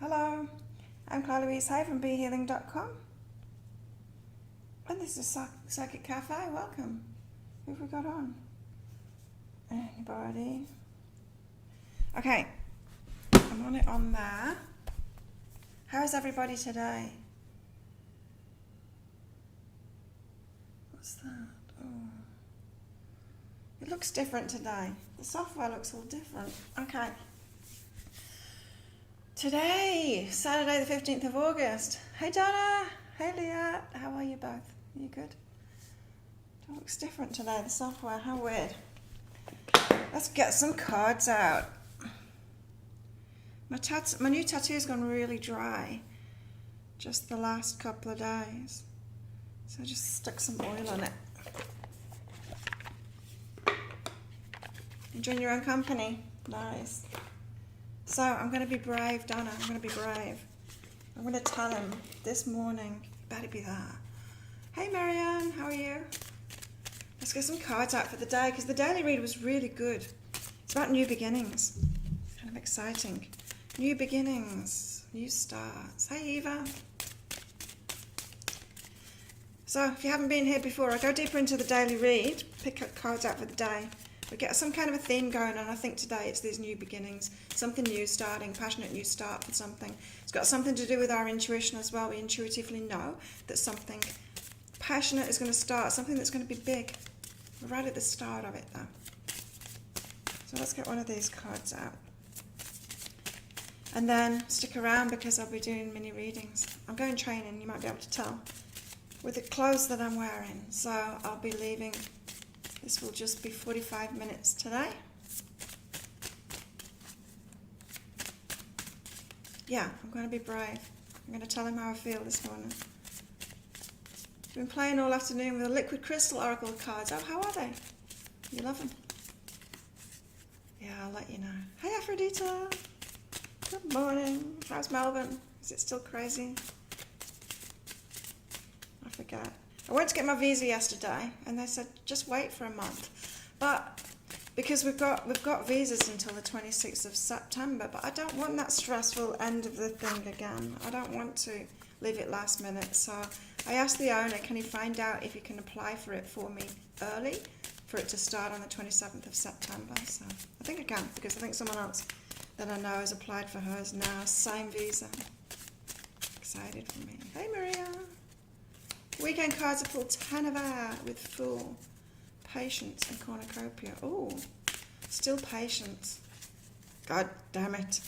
Hello, I'm Claire Louise Hay from BeHealing.com, and this is Psychic Cafe. Welcome. Who have we got on? Anybody? Okay, I'm on it on there. How is everybody today? What's that? Oh, it looks different today. The software looks all different. Okay. Today, Saturday the 15th of August. Hey Donna, hey Leah, how are you both? Are you good? It looks different today, the software, how weird. Let's get some cards out. My new tattoo's gone really dry just the last couple of days. So I just stuck some oil on it. Enjoying your own company? Nice. So I'm going to be brave, Donna. I'm going to be brave. I'm going to tell him this morning. You better be there. Hey, Marianne. How are you? Let's get some cards out for the day because the daily read was really good. It's about new beginnings. Kind of exciting. New beginnings. New starts. Hey, Eva. So if you haven't been here before, I go deeper into the daily read. Pick up cards out for the day. We get some kind of a theme going on. I think today it's these new beginnings, something new starting, passionate new start for something. It's got something to do with our intuition as well. We intuitively know that something passionate is going to start, something that's going to be big. We're right at the start of it though. So let's get one of these cards out. And then stick around because I'll be doing mini readings. I'm going training, you might be able to tell, with the clothes that I'm wearing. So I'll be leaving. This will just be 45 minutes today. Yeah, I'm going to be brave. I'm going to tell him how I feel this morning. I've been playing all afternoon with the Liquid Crystal Oracle cards. Oh, how are they? You love them? Yeah, I'll let you know. Hey, Aphrodita. Good morning. How's Melbourne? Is it still crazy? I forget. I went to get my visa yesterday, and they said just wait for a month. But because we've got visas until the 26th of September, but I don't want that stressful end of the thing again. I don't want to leave it last minute. So I asked the owner, can he find out if he can apply for it for me early, for it to start on the 27th of September. So I think I can, because I think someone else that I know has applied for hers now, same visa. Excited for me. Hey Maria. Weekend cards are full 10 of air with full patience and cornucopia. Oh, still patience. God damn it.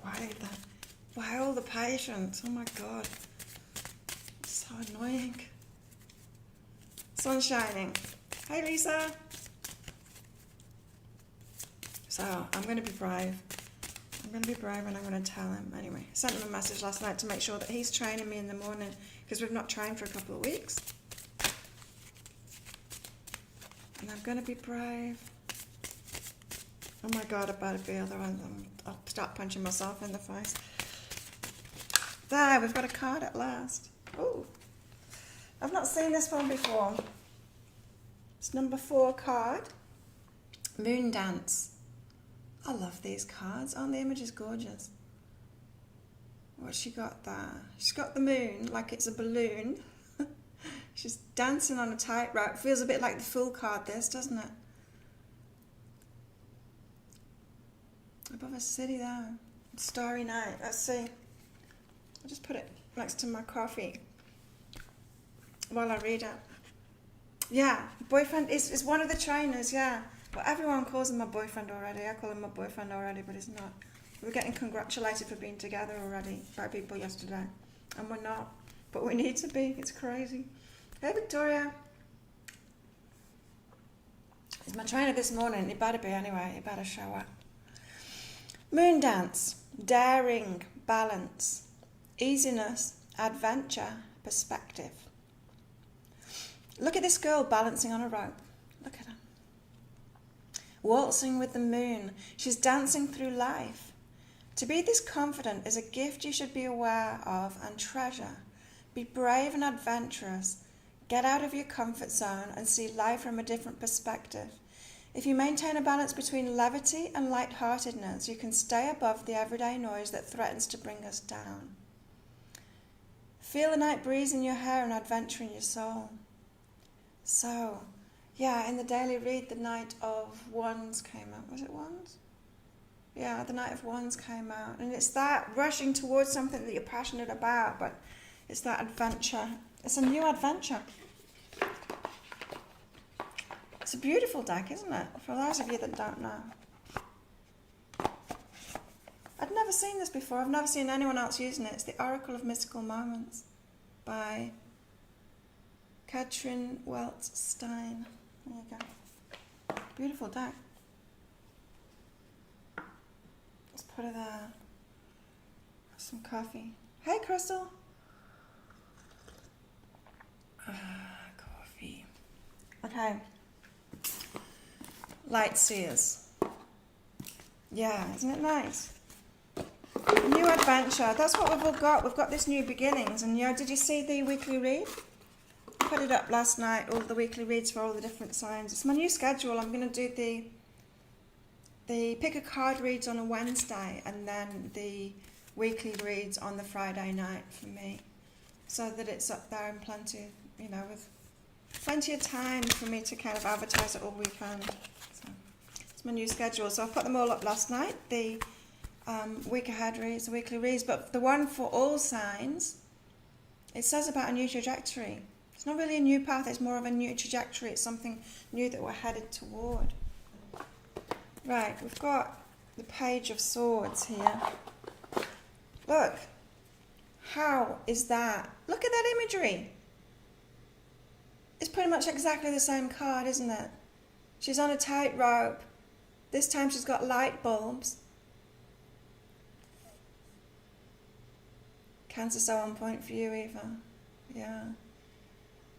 Why all the patience? Oh my God. It's so annoying. Sun shining. Hey Lisa. So I'm going to be brave. I'm going to be brave and I'm going to tell him. Anyway, I sent him a message last night to make sure that he's training me in the morning because we've not trained for a couple of weeks. And I'm going to be brave. Oh my God, I better be, otherwise I'll start punching myself in the face. There, we've got a card at last. Oh, I've not seen this one before. It's number 4 card. Moon Dance. I love these cards. Aren't the images gorgeous? What's she got there? She's got the moon like it's a balloon. She's dancing on a tightrope. Feels a bit like the Fool card, this, doesn't it? Above a city there. Starry night. Let's see. I'll just put it next to my coffee while I read it. Yeah, boyfriend is one of the trainers, yeah. But everyone calls him my boyfriend already. I call him my boyfriend already, but he's not. We were getting congratulated for being together already by people yesterday. And we're not. But we need to be. It's crazy. Hey, Victoria. He's my trainer this morning. He better be anyway. He better show up. Moon Dance. Daring. Balance. Easiness. Adventure. Perspective. Look at this girl balancing on a rope. Look at her. Waltzing with the moon. She's dancing through life. To be this confident is a gift you should be aware of and treasure. Be brave and adventurous. Get out of your comfort zone and see life from a different perspective. If you maintain a balance between levity and lightheartedness, you can stay above the everyday noise that threatens to bring us down. Feel the night breeze in your hair and adventure in your soul. So, yeah, in the daily read, the Knight of Wands came out. Was it Wands? Yeah, the Knight of Wands came out. And it's that rushing towards something that you're passionate about, but it's that adventure. It's a new adventure. It's a beautiful deck, isn't it? For those of you that don't know. I'd never seen this before. I've never seen anyone else using it. It's the Oracle of Mystical Moments by Katrin Weltz Stein. There you go. Beautiful deck. Let's put it there. Have some coffee. Hey, Crystal. Coffee. Okay. Light Seers. Yeah, isn't it nice? New adventure. That's what we've all got. We've got this new beginnings. And did you see the weekly read? I put it up last night, all the weekly reads for all the different signs. It's my new schedule. I'm going to do the pick a card reads on a Wednesday and then the weekly reads on the Friday night for me. So that it's up there and plenty, with plenty of time for me to kind of advertise it all weekend. So it's my new schedule. So I put them all up last night. The week ahead reads, the weekly reads, but the one for all signs, it says about a new trajectory. It's not really a new path, it's more of a new trajectory. It's something new that we're headed toward. Right, we've got the Page of Swords here. Look, how is that? Look at that imagery. It's pretty much exactly the same card, isn't it? She's on a tightrope. This time she's got light bulbs. Cancer so on point for you, Eva. Yeah.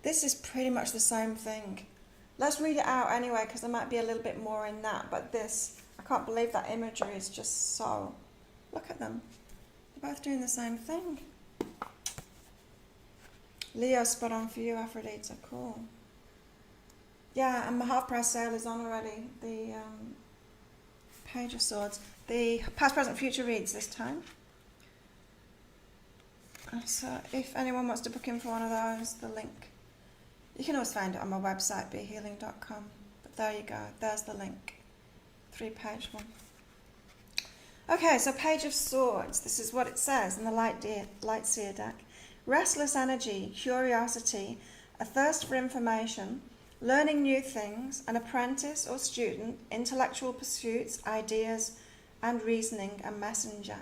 This is pretty much the same thing. Let's read it out anyway, because there might be a little bit more in that. But this, I can't believe that imagery is just so... Look at them. They're both doing the same thing. Leo, spot on for you, Aphrodite. So cool. Yeah, and my half price sale is on already. The Page of Swords. The past, present, future reads this time. So if anyone wants to book in for one of those, the link. You can always find it on my website, behealing.com. But there you go. There's the link. 3-page one. Okay, so Page of Swords. This is what it says in the Light Seer deck. Restless energy, curiosity, a thirst for information, learning new things, an apprentice or student, intellectual pursuits, ideas, and reasoning, a messenger.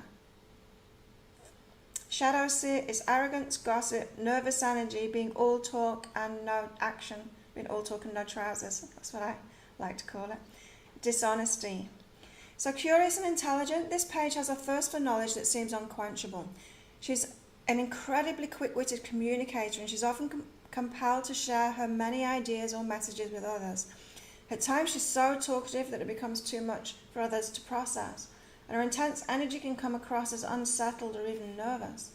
Shadow Seer is arrogance, gossip, nervous energy, being all talk and no action, being all talk and no trousers. That's what I like to call it. Dishonesty. So curious and intelligent, this page has a thirst for knowledge that seems unquenchable. She's an incredibly quick-witted communicator, and she's often compelled to share her many ideas or messages with others. At times she's so talkative that it becomes too much for others to process, and her intense energy can come across as unsettled or even nervous.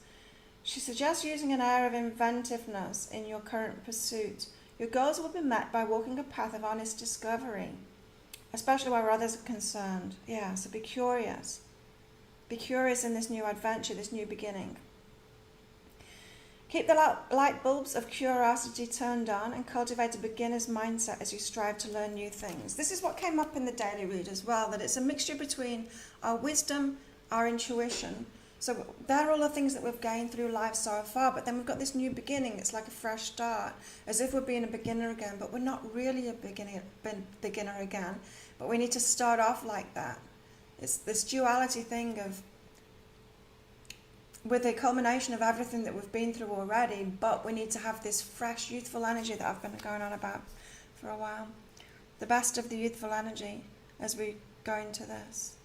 She suggests using an air of inventiveness in your current pursuit. Your goals will be met by walking a path of honest discovery, especially where others are concerned. Yeah, so be curious. Be curious in this new adventure, this new beginning. Keep the light bulbs of curiosity turned on and cultivate a beginner's mindset as you strive to learn new things. This is what came up in the daily read as well, that it's a mixture between our wisdom, our intuition. So they're all the things that we've gained through life so far, but then we've got this new beginning. It's like a fresh start, as if we're being a beginner again, but we're not really a beginner again, but we need to start off like that. It's this duality thing of, with the culmination of everything that we've been through already, but we need to have this fresh, youthful energy that I've been going on about for a while. The best of the youthful energy as we go into this.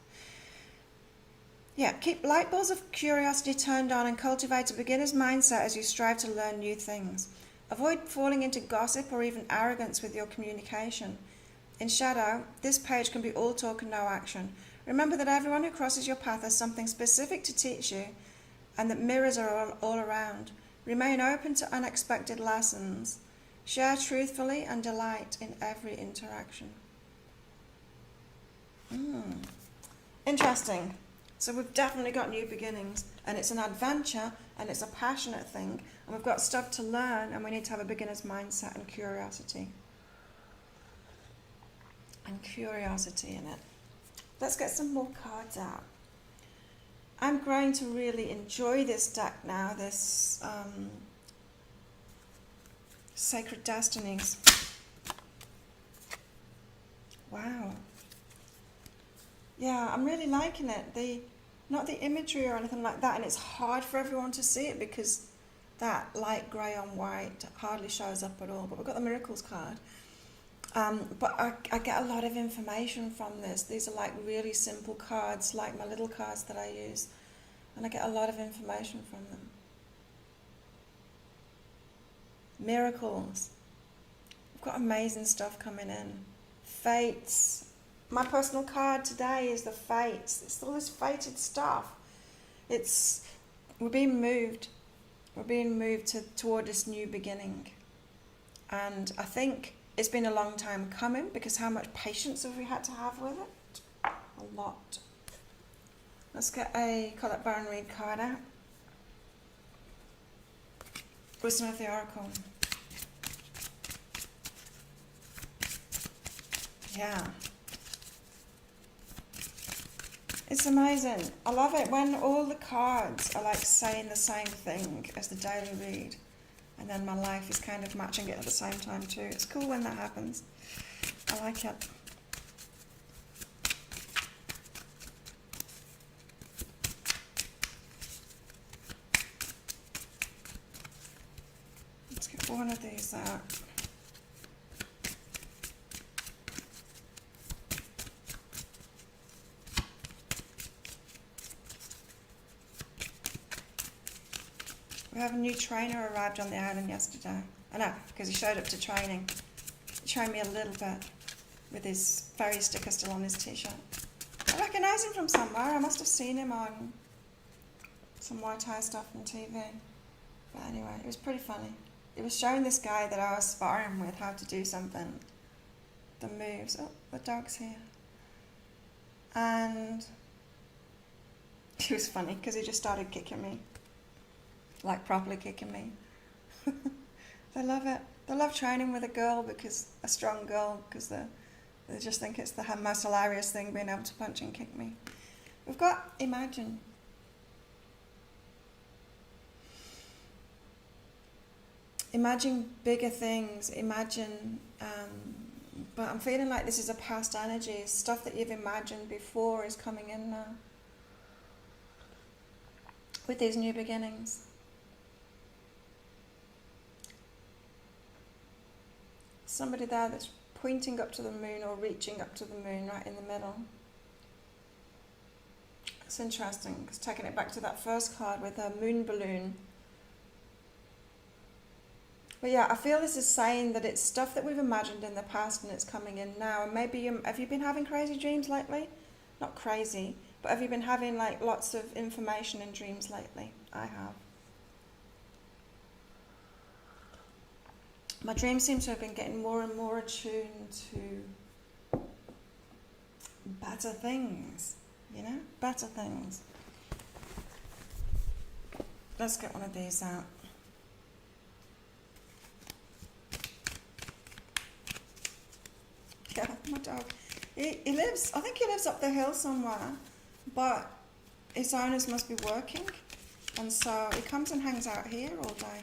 Yeah, keep light bulbs of curiosity turned on and cultivate a beginner's mindset as you strive to learn new things. Avoid falling into gossip or even arrogance with your communication. In shadow, this page can be all talk and no action. Remember that everyone who crosses your path has something specific to teach you, and that mirrors are all around. Remain open to unexpected lessons. Share truthfully and delight in every interaction. Interesting. So we've definitely got new beginnings, and it's an adventure, and it's a passionate thing, and we've got stuff to learn, and we need to have a beginner's mindset and curiosity. And curiosity in it. Let's get some more cards out. I'm growing to really enjoy this deck now, this Sacred Destinies. Wow. Yeah, I'm really liking it. Not the imagery or anything like that, and it's hard for everyone to see it because that light grey on white hardly shows up at all. But we've got the Miracles card. But I get a lot of information from this. These are like really simple cards, like my little cards that I use. And I get a lot of information from them. Miracles. We've got amazing stuff coming in. Fates. My personal card today is the Fates. It's all this fated stuff. We're being moved. We're being moved toward this new beginning. And I think it's been a long time coming, because how much patience have we had to have with it? A lot. Let's get a Colette Baron Reid card out. Wisdom of the Oracle. Yeah. It's amazing. I love it when all the cards are like saying the same thing as the daily read. And then my life is kind of matching it at the same time too. It's cool when that happens. I like it. Let's get one of these out. We have a new trainer arrived on the island yesterday. I know, because he showed up to training. He trained me a little bit with his fairy sticker still on his t-shirt. I recognise him from somewhere. I must have seen him on some Muay Thai stuff on TV. But anyway, it was pretty funny. It was showing this guy that I was sparring with how to do something. The moves. Oh, the dog's here. And it was funny because he just started kicking me. Like properly kicking me. They love it. They love training with a strong girl, because they just think it's the most hilarious thing, being able to punch and kick me. We've got Imagine. Imagine bigger things. Imagine, but I'm feeling like this is a past energy. Stuff that you've imagined before is coming in now. With these new beginnings. Somebody there that's pointing up to the moon or reaching up to the moon right in the middle. It's interesting, because taking it back to that first card with a moon balloon. But yeah, I feel this is saying that it's stuff that we've imagined in the past and it's coming in now. And maybe have you been having crazy dreams lately? Not crazy, but have you been having like lots of information in dreams lately? I have. My dreams seem to have been getting more and more attuned to better things, better things. Let's get one of these out. Yeah, my dog. I think he lives up the hill somewhere, but his owners must be working, and so he comes and hangs out here all day.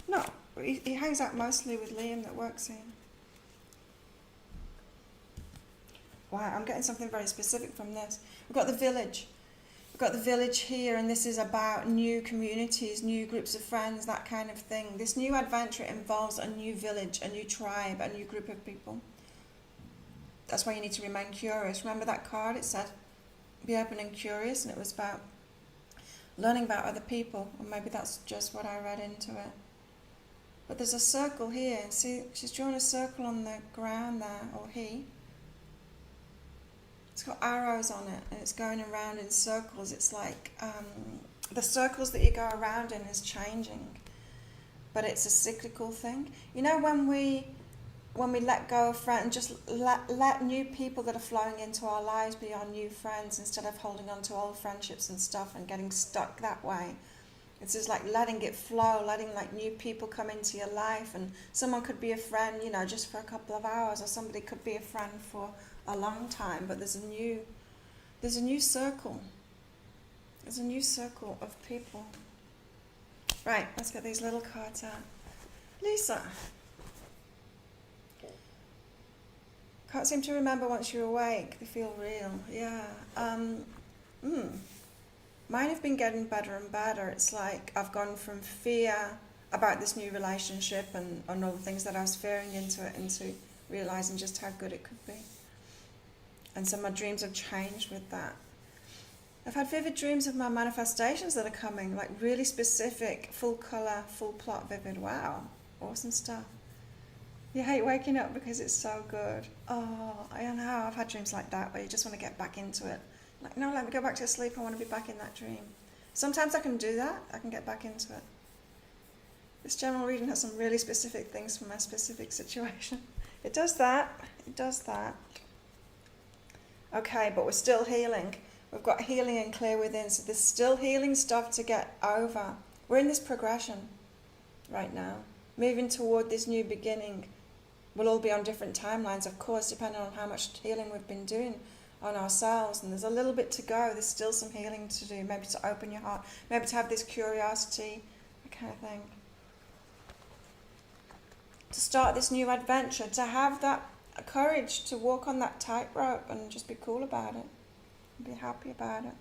No, he hangs out mostly with Liam that works here. Wow, I'm getting something very specific from this. We've got the village. We've got the village here, and this is about new communities, new groups of friends, that kind of thing. This new adventure involves a new village, a new tribe, a new group of people. That's why you need to remain curious. Remember that card? It said, be open and curious, and it was about learning about other people, or maybe that's just what I read into it. But there's a circle here. See, she's drawn a circle on the ground there, or he. It's got arrows on it, and it's going around in circles. It's like the circles that you go around in is changing, but it's a cyclical thing. You know, when we when we let go of friends, just let new people that are flowing into our lives be our new friends instead of holding on to old friendships and stuff and getting stuck that way. It's just like letting it flow, letting like new people come into your life, and someone could be a friend, you know, just for a couple of hours, or somebody could be a friend for a long time, but there's a new circle. There's a new circle of people. Right, let's get these little cards out. Lisa. Can't seem to remember once you're awake. They feel real. Yeah. Mine have been getting better and better. It's like I've gone from fear about this new relationship and all the things that I was fearing into realizing just how good it could be. And so my dreams have changed with that. I've had vivid dreams of my manifestations that are coming, like really specific, full colour, full plot, vivid. Wow, awesome stuff. You hate waking up because it's so good. Oh, I know, I've had dreams like that where you just want to get back into it. Like, no, let me go back to sleep, I want to be back in that dream. Sometimes I can do that, I can get back into it. This general reading has some really specific things for my specific situation. It does that, it does that. Okay, but we're still healing. We've got healing and clear within, so there's still healing stuff to get over. We're in this progression right now, moving toward this new beginning. We'll all be on different timelines, of course, depending on how much healing we've been doing on ourselves, and there's a little bit to go. There's still some healing to do, maybe to open your heart, maybe to have this curiosity, that kind of thing. To start this new adventure, to have that courage to walk on that tightrope and just be cool about it, and be happy about it.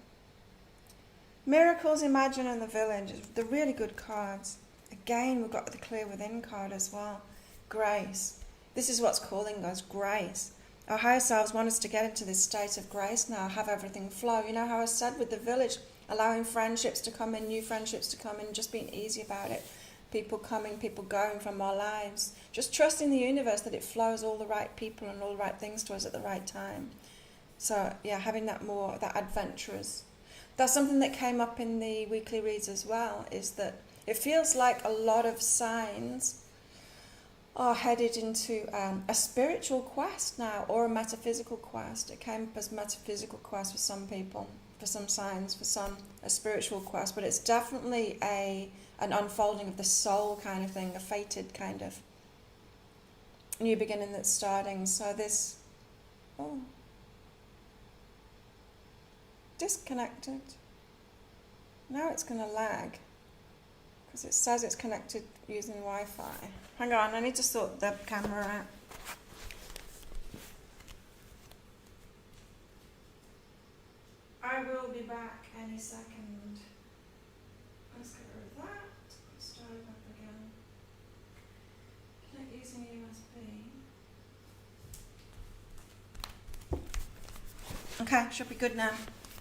Miracles, Imagine, and the Village, they're really good cards. Again, we've got the Clear Within card as well. Grace. This is what's calling us, grace. Our higher selves want us to get into this state of grace now, have everything flow. You know how I said with the village, allowing friendships to come in, new friendships to come in, just being easy about it. People coming, people going from our lives. Just trusting the universe that it flows all the right people and all the right things to us at the right time. So, yeah, having that adventurous. That's something that came up in the weekly reads as well, is that it feels like a lot of signs are headed into a spiritual quest now, or a metaphysical quest. It came up as metaphysical quest for some people, for some signs, for some a spiritual quest, but it's definitely an unfolding of the soul kind of thing, a fated kind of new beginning that's starting. So this, disconnected. Now it's going to lag, because it says it's connected using Wi-Fi. Hang on, I need to sort the camera out. I will be back any second. Let's get rid of that. Start it up again. Connect using USB. Okay, should be good now.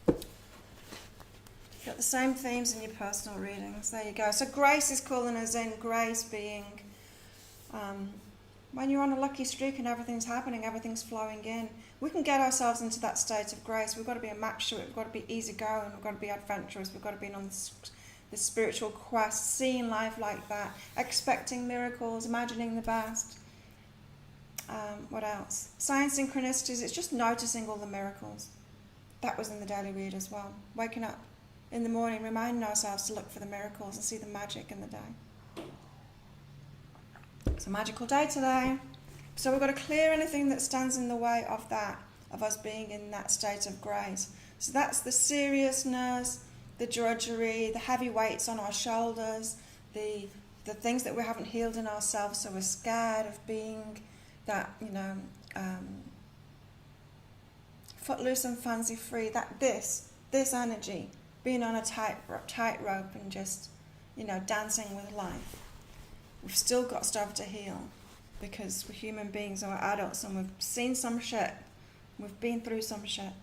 You've got the same themes in your personal readings. There you go. So grace is calling us in. Grace being when you're on a lucky streak and everything's happening, everything's flowing in. We can get ourselves into that state of grace. We've got to be a match to it. We've got to be easygoing. We've got to be adventurous. We've got to be on this spiritual quest, seeing life like that, expecting miracles, imagining the best. What else? Signs, synchronicities. It's just noticing all the miracles. That was in the daily read as well. Waking up in the morning, reminding ourselves to look for the miracles and see the magic in the day. It's a magical day today. So we've got to clear anything that stands in the way of that, of us being in that state of grace. So that's the seriousness, the drudgery, the heavy weights on our shoulders, the things that we haven't healed in ourselves, so we're scared of being that, footloose and fancy free, that this energy, being on a tightrope and just, dancing with life. We've still got stuff to heal, because we're human beings and we're adults and we've seen some shit. We've been through some shit.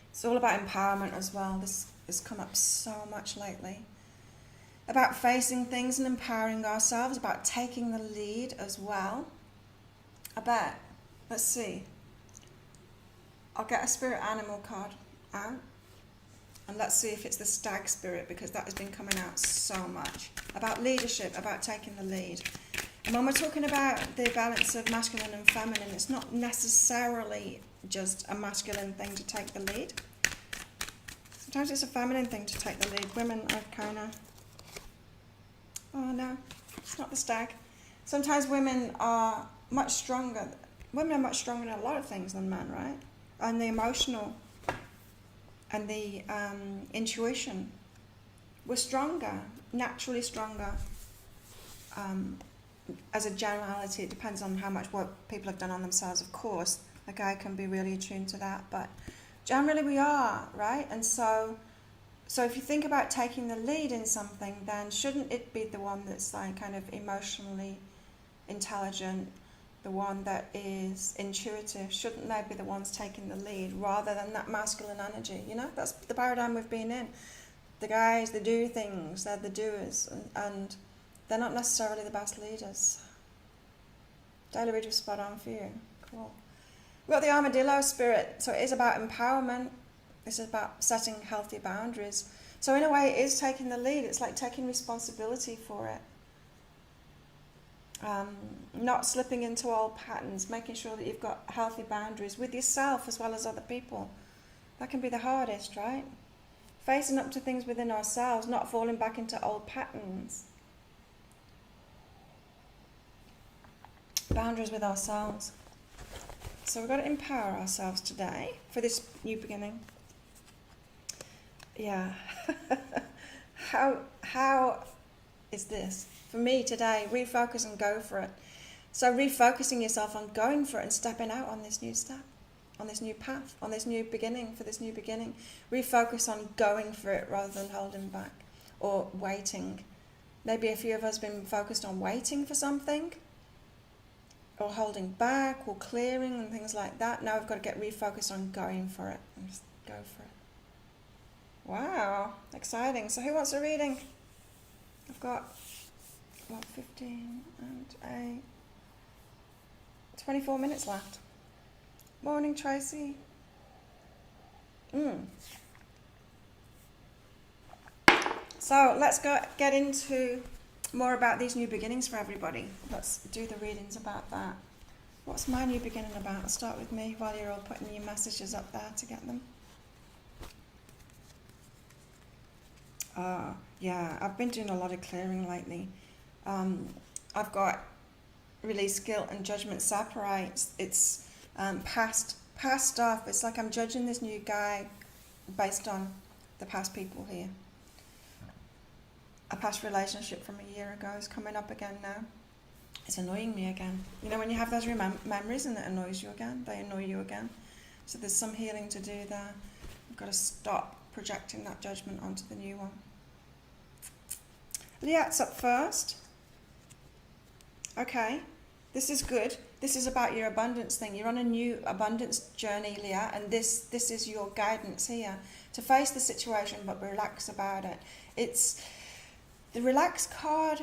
It's all about empowerment as well. This has come up so much lately. About facing things and empowering ourselves, about taking the lead as well. Let's see. I'll get a spirit animal card out. And let's see if it's the stag spirit, because that has been coming out so much. About leadership, about taking the lead. And when we're talking about the balance of masculine and feminine, it's not necessarily just a masculine thing to take the lead. Sometimes it's a feminine thing to take the lead. Women are kind of, oh no, it's not the stag. Sometimes women are much stronger. Women are much stronger in a lot of things than men, right? And the emotional and the intuition. We're stronger, naturally stronger. As a generality, it depends on how much work people have done on themselves, of course. A guy can be really attuned to that, but generally we are, right? And so if you think about taking the lead in something, then shouldn't it be the one that's like kind of emotionally intelligent, the one that is intuitive? Shouldn't they be the ones taking the lead rather than that masculine energy? You know, that's the paradigm we've been in. The guys, they do things, they're the doers, and they're not necessarily the best leaders. Daily read was spot on for you. Cool. We've got the armadillo spirit, so it is about empowerment. It's about setting healthy boundaries. So in a way, it is taking the lead. It's like taking responsibility for it. Not slipping into old patterns, making sure that you've got healthy boundaries with yourself as well as other people. That can be the hardest, right? Facing up to things within ourselves, not falling back into old patterns. Boundaries with ourselves. So we've got to empower ourselves today for this new beginning. Yeah. How is this? For me today, refocus and go for it. So refocusing yourself on going for it and stepping out on this new step, on this new path, on this new beginning, for this new beginning. Refocus on going for it rather than holding back or waiting. Maybe a few of us have been focused on waiting for something, or holding back, or clearing and things like that. Now I've got to get refocused on going for it. And just go for it. Wow, exciting. So who wants a reading? I've got, 15 and 24 minutes left. Morning, Tracy. So let's get into more about these new beginnings for everybody. Let's do the readings about that. What's my new beginning about? I'll start with me while you're all putting your messages up there to get them. Yeah, I've been doing a lot of clearing lately. I've got release guilt and judgment separates. It's past stuff. It's like I'm judging this new guy based on the past people here. A past relationship from a year ago is coming up again now. It's annoying me again. You know, when you have those memories and it annoys you again, they annoy you again. So there's some healing to do there. I've got to stop projecting that judgment onto the new one. Liat's up first. Okay, this is good. This is about your abundance thing. You're on a new abundance journey, Liat, and this is your guidance here. To face the situation but relax about it. It's the relax card.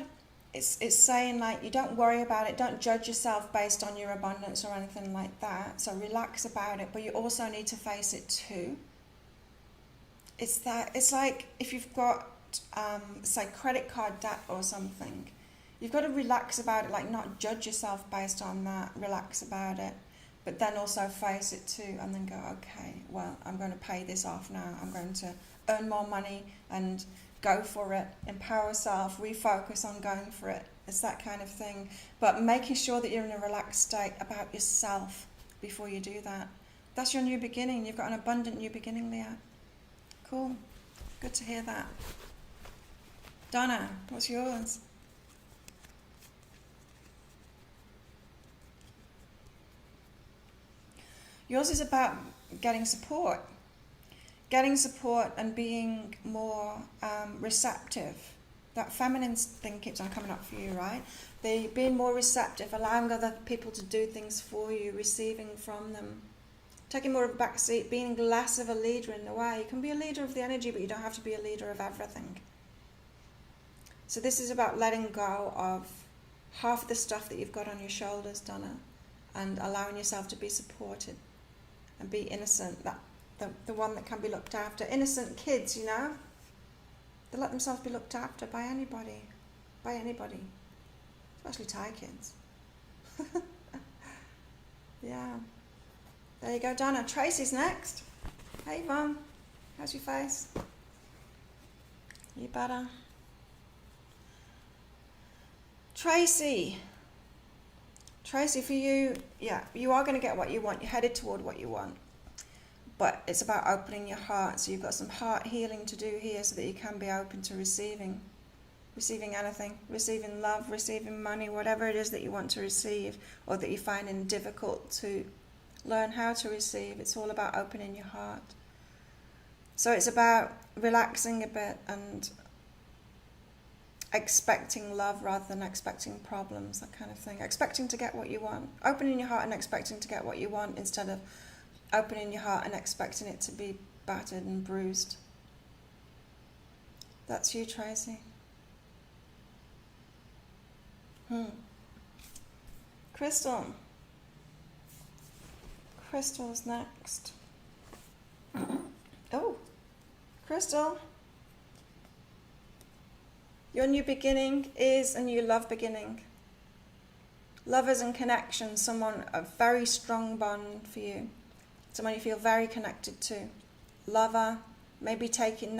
It's saying like you don't worry about it, don't judge yourself based on your abundance or anything like that. So relax about it, but you also need to face it too. It's like if you've got say credit card debt or something, you've got to relax about it, like not judge yourself based on that, relax about it, but then also face it too, and then go, okay, well, I'm going to pay this off now, I'm going to earn more money and go for it, empower yourself, refocus on going for it. It's that kind of thing, but making sure that you're in a relaxed state about yourself before you do that. That's your new beginning. You've got an abundant new beginning, Leah. Cool. Good to hear that. Donna, what's yours? Yours is about getting support. Getting support and being more receptive. That feminine thing keeps on coming up for you, right? Being more receptive, allowing other people to do things for you, receiving from them. Taking more of a back seat, being less of a leader in a way. You can be a leader of the energy, but you don't have to be a leader of everything. So this is about letting go of half the stuff that you've got on your shoulders, Donna, and allowing yourself to be supported and be innocent. The one that can be looked after. Innocent kids, you know, they let themselves be looked after by anybody. especially Thai kids. Yeah. There you go, Donna. Tracy's next. Hey, Yvonne. How's your face? You better. Tracy, for you, yeah, you are going to get what you want. You're headed toward what you want. But it's about opening your heart. So you've got some heart healing to do here so that you can be open to receiving anything, receiving love, receiving money, whatever it is that you want to receive or that you're finding difficult to learn how to receive. It's all about opening your heart. So it's about relaxing a bit and expecting love rather than expecting problems, that kind of thing. Expecting to get what you want. Opening your heart and expecting to get what you want instead of opening your heart and expecting it to be battered and bruised. That's you, Tracy. Crystal. Crystal's next. Oh, Crystal. Your new beginning is a new love beginning. Lovers and connection, someone, a very strong bond for you. Someone you feel very connected to. Lover, maybe taking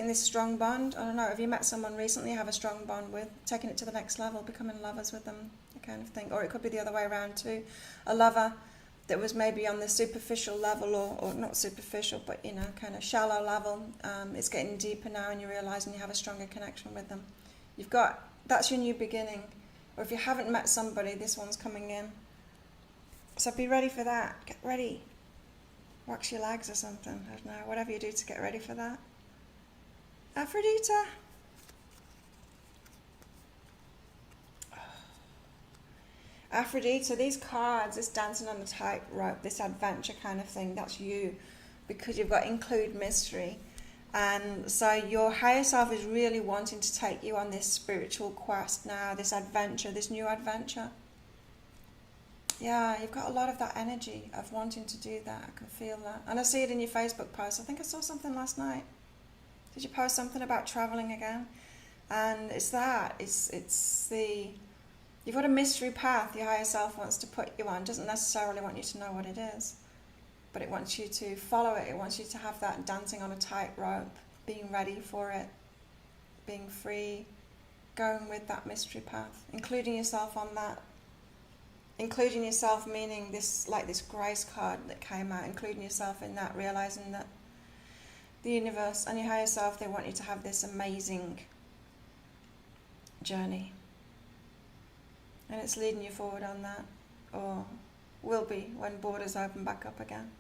this strong bond. I don't know, have you met someone recently you have a strong bond with? Taking it to the next level, becoming lovers with them, that kind of thing. Or it could be the other way around too. A lover that was maybe on the superficial level, or not superficial, but kind of shallow level. It's getting deeper now and you're realising you have a stronger connection with them. That's your new beginning. Or if you haven't met somebody, this one's coming in. So be ready for that. Get ready. Wax your legs or something. I don't know, whatever you do to get ready for that. Aphrodite. Aphrodite, these cards, this dancing on the tightrope, this adventure kind of thing, that's you, because you've got include mystery. And so your higher self is really wanting to take you on this spiritual quest now, this adventure, this new adventure. Yeah, you've got a lot of that energy of wanting to do that. I can feel that. And I see it in your Facebook post. I think I saw something last night. Did you post something about traveling again? And it's that. You've got a mystery path your higher self wants to put you on. It doesn't necessarily want you to know what it is, but it wants you to follow it. It wants you to have that dancing on a tightrope, being ready for it, being free, going with that mystery path, including yourself on that. Including yourself meaning this grace card that came out, including yourself in that, realizing that the universe and your higher self, they want you to have this amazing journey. And it's leading you forward on that, or will be when borders open back up again.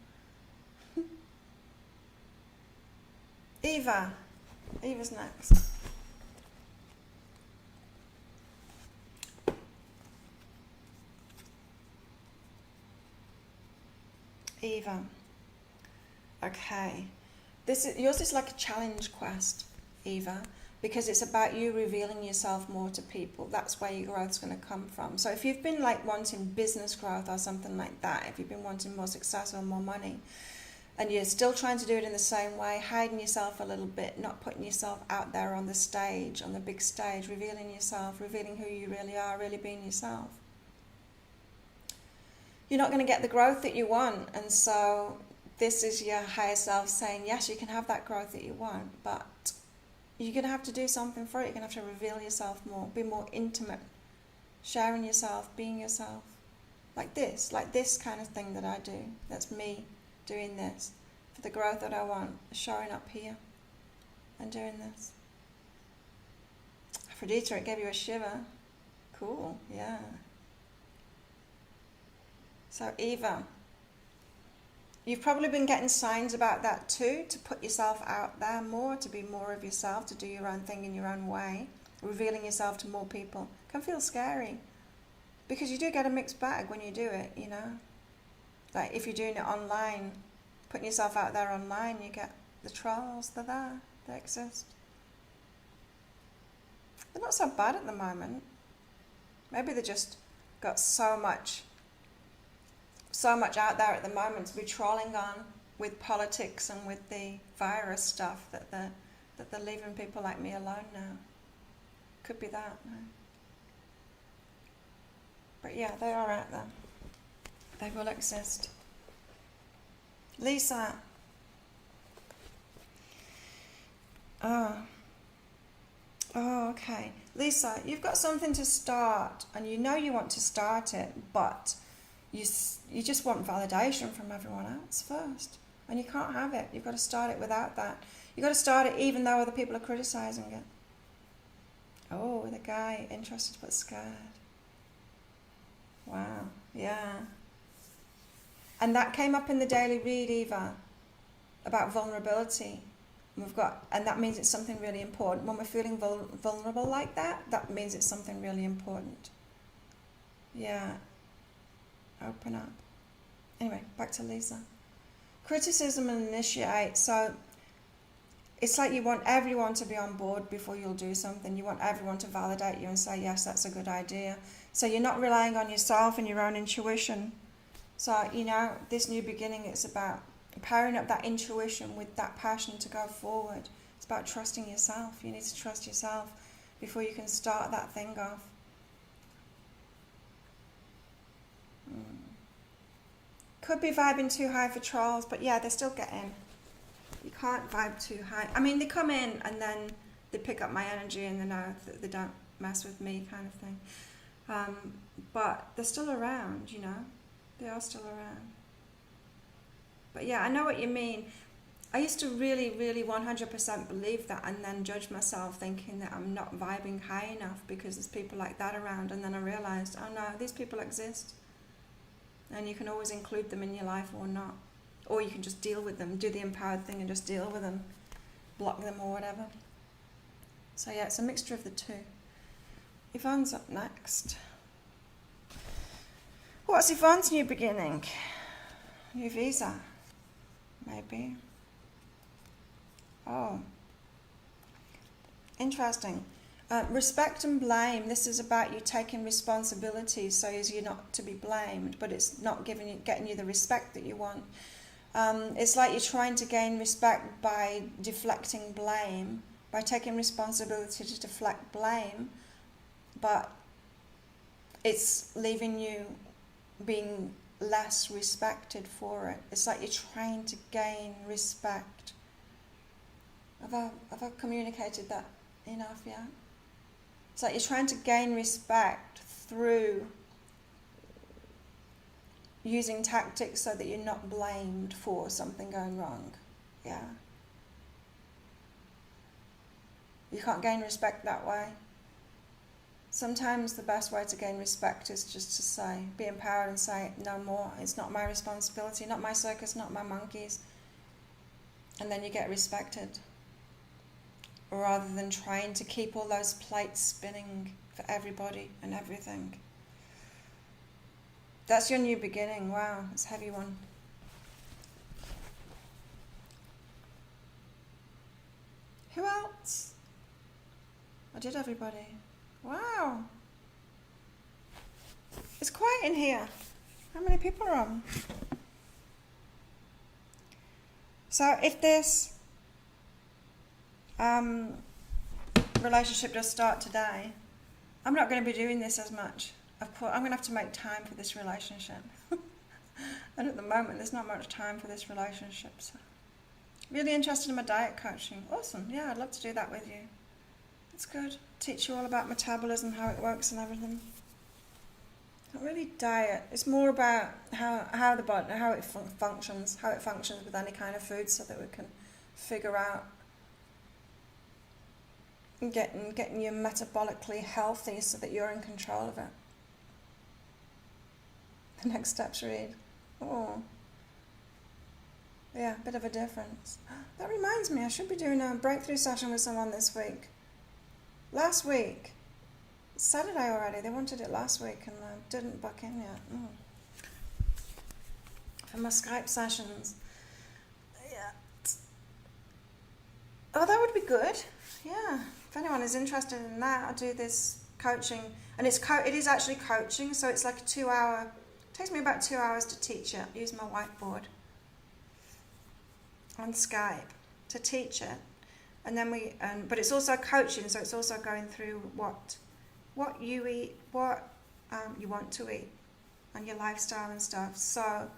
Eva's next. Eva. Okay. Yours is like a challenge quest, Eva, because it's about you revealing yourself more to people. That's where your growth's going to come from. So if you've been wanting business growth or something like that, if you've been wanting more success or more money, and you're still trying to do it in the same way, hiding yourself a little bit, not putting yourself out there on the stage, on the big stage, revealing yourself, revealing who you really are, really being yourself, you're not going to get the growth that you want. And so this is your higher self saying, yes, you can have that growth that you want, but you're going to have to do something for it. You're going to have to reveal yourself more, be more intimate, sharing yourself, being yourself. Like this kind of thing that I do. That's me doing this for the growth that I want, showing up here and doing this. Aphrodite, it gave you a shiver. Cool, yeah. So Eva, you've probably been getting signs about that too, to put yourself out there more, to be more of yourself, to do your own thing in your own way, revealing yourself to more people. Can feel scary, because you do get a mixed bag when you do it, Like if you're doing it online, putting yourself out there online, you get the trolls, they're there, they exist. They're not so bad at the moment. Maybe they just got so much out there at the moment to be trolling on with politics and with the virus stuff that they're leaving people like me alone now. Could be that. No. But yeah, they are out there. They will exist. Lisa. Oh, okay. Lisa, you've got something to start, and you know you want to start it, but you just want validation from everyone else first, and you can't have it. You've got to start it without that. You've got to start it even though other people are criticizing it. Oh, the guy interested but scared. Wow, yeah. And that came up in the daily read, Eva, about vulnerability. And that means it's something really important. When we're feeling vulnerable like that, that means it's something really important. Yeah. Open up. Anyway, back to Lisa. Criticism and initiate. So it's like you want everyone to be on board before you'll do something. You want everyone to validate you and say, yes, that's a good idea. So you're not relying on yourself and your own intuition. So, this new beginning, it's about powering up that intuition with that passion to go forward. It's about trusting yourself. You need to trust yourself before you can start that thing off. Could be vibing too high for trolls, but yeah, they still get in. You can't vibe too high. I mean, they come in and then they pick up my energy and they know that they don't mess with me, kind of thing. But they're still around, They are still around. But yeah, I know what you mean. I used to really, really 100% believe that and then judge myself thinking that I'm not vibing high enough because there's people like that around. And then I realised, oh no, these people exist. And you can always include them in your life or not. Or you can just deal with them, do the empowered thing and just deal with them, block them or whatever. So yeah, it's a mixture of the two. Yvonne's up next. What's Yvonne's new beginning? New visa, maybe. Oh, interesting. Respect and blame. This is about you taking responsibility so as you're not to be blamed, but it's not getting you the respect that you want. It's like you're trying to gain respect by deflecting blame, by taking responsibility to deflect blame, but it's leaving you being less respected for it. It's like you're trying to gain respect. Have I communicated that enough, yeah? It's like you're trying to gain respect through using tactics so that you're not blamed for something going wrong. Yeah. You can't gain respect that way. Sometimes the best way to gain respect is just to say, be empowered and say, no more, it's not my responsibility, not my circus, not my monkeys. And then you get respected. Rather than trying to keep all those plates spinning for everybody and everything. That's your new beginning. Wow, it's a heavy one. Who else? I did everybody. Wow. It's quiet in here. How many people are on? So if this relationship does start today, I'm not going to be doing this as much. Of course, I'm going to have to make time for this relationship. And at the moment, there's not much time for this relationship. So, really interested in my diet coaching. Awesome. Yeah, I'd love to do that with you. It's good. Teach you all about metabolism, how it works and everything. Not really diet. It's more about how the body, how it functions with any kind of food, so that we can figure out getting you metabolically healthy so that you're in control of it. The next steps read. Oh. Yeah, a bit of a difference. That reminds me, I should be doing a breakthrough session with someone this week. Last week. It's Saturday already. They wanted it last week and I didn't book in yet. For my Skype sessions. Yeah. Oh, that would be good. Yeah. If anyone is interested in that, I'll do this coaching. And it is actually coaching, so it's like a 2-hour... It takes me about 2 hours to teach it. I use my whiteboard on Skype to teach it. And then but it's also coaching, so it's also going through what you eat, what you want to eat, and your lifestyle and stuff. So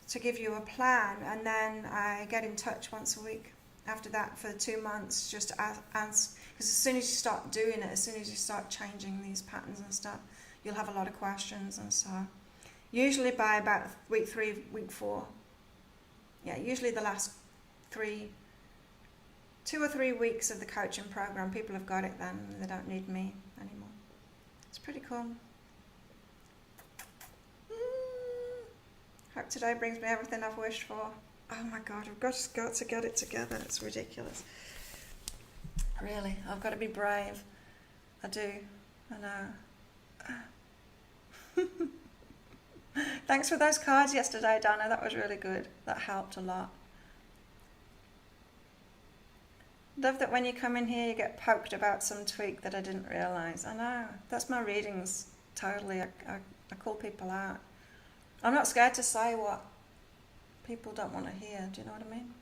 to give you a plan, and then I get in touch once a week after that for 2 months, just to ask, because as soon as you start doing it, as soon as you start changing these patterns and stuff, you'll have a lot of questions. And so usually by about week 3, week 4, usually the last 2 or 3 weeks of the coaching program, people have got it then, they don't need me anymore. It's pretty cool. Hope today brings me everything I've wished for. Oh my God, I've just got to get it together. It's ridiculous. Really, I've got to be brave. I do. I know. Thanks for those cards yesterday, Donna. That was really good. That helped a lot. Love that when you come in here you get poked about some tweak that I didn't realise. I know. That's my readings. Totally. I call people out. I'm not scared to say what people don't want to hear. Do you know what I mean?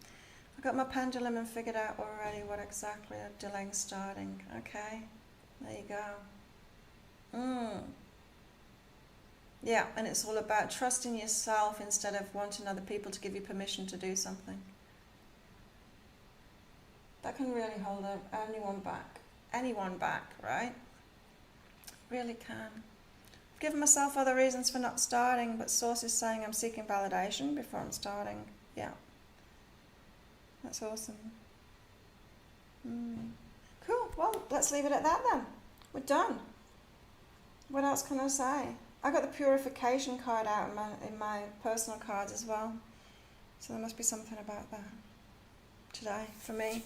I got my pendulum and figured out already what exactly I'm delaying starting. Okay. There you go. Yeah, and it's all about trusting yourself instead of wanting other people to give you permission to do something. That can really hold anyone back, right? Really can. I've given myself other reasons for not starting, but Source is saying I'm seeking validation before I'm starting. Yeah. That's awesome. Cool. Well, let's leave it at that then. We're done. What else can I say? I got the purification card out in my personal cards as well. So there must be something about that today for me.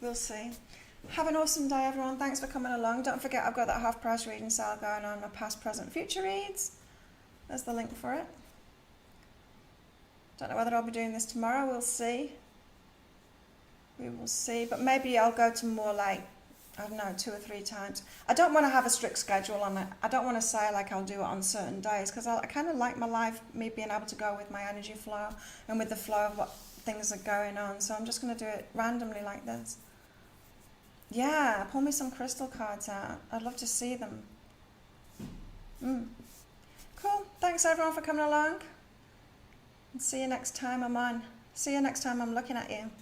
We'll see. Have an awesome day, everyone. Thanks for coming along. Don't forget I've got that half price reading sale going on, my past, present, future reads. There's the link for it. Don't know whether I'll be doing this tomorrow. We'll see. We will see. But maybe I'll go to more like, I don't know, 2 or 3 times. I don't want to have a strict schedule on it. I don't want to say like I'll do it on certain days, because I kind of like my life, me being able to go with my energy flow and with the flow of what things are going on. So I'm just going to do it randomly like this. Yeah, pull me some crystal cards out. I'd love to see them. Cool. Thanks everyone for coming along. And see you next time I'm looking at you.